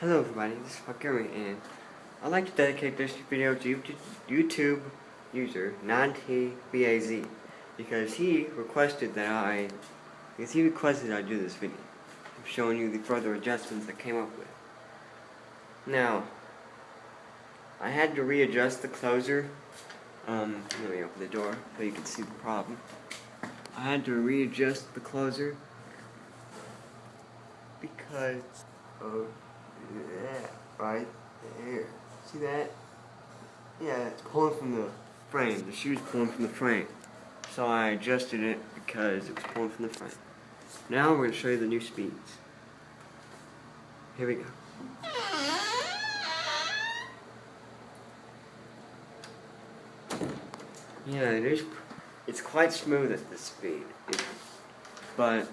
Hello everybody, this is Fakiri, and I'd like to dedicate this video to YouTube user NanTBAZ because he requested I do this video. I'm showing you the further adjustments I came up with. Now, I had to readjust the closer. Let me open the door so you can see the problem. I had to readjust the closer because of that right there. See that? Yeah, it's pulling from the frame. The shoe's pulling from the frame. So I adjusted it because it was pulling from the frame. Now we're going to show you the new speeds. Here we go. Yeah, it's quite smooth at this speed. But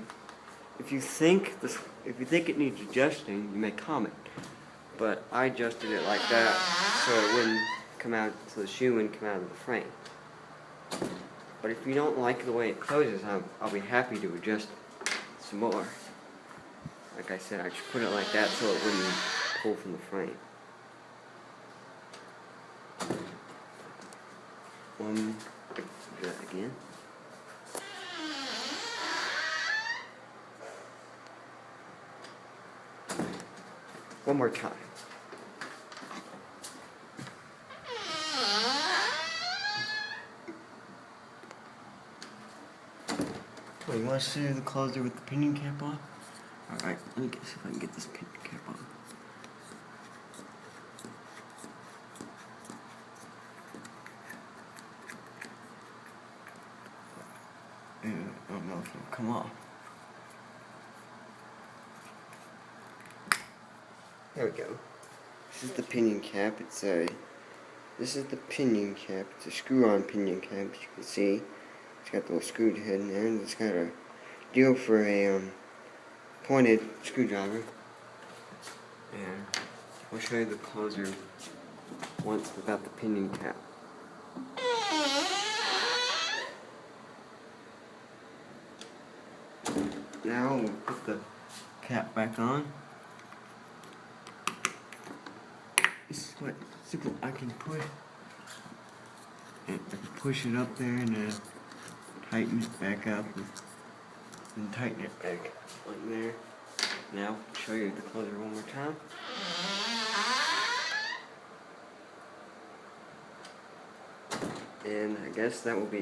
if you think it needs adjusting, you may comment. But I adjusted it like that so it wouldn't come out, so the shoe wouldn't come out of the frame. But if you don't like the way it closes, I'll be happy to adjust it some more. Like I said, I just put it like that so it wouldn't pull from the frame. Do that again. One more time. Oh, you want to see the closer with the pinion cap on? Alright, let me see if I can get this pinion cap on. I don't know if it'll come off. There we go. This is the pinion cap. This is the pinion cap. It's a screw-on pinion cap, as you can see. It's got the little screw head in there, and it's got a deal for a pointed screwdriver. And I'll show you the closer once without the pinion cap. Now we'll put the cap back on. See what I can push. And I can push it up there and tighten it back up and tighten it back like there. Now I'll show you the closer one more time. And I guess that will be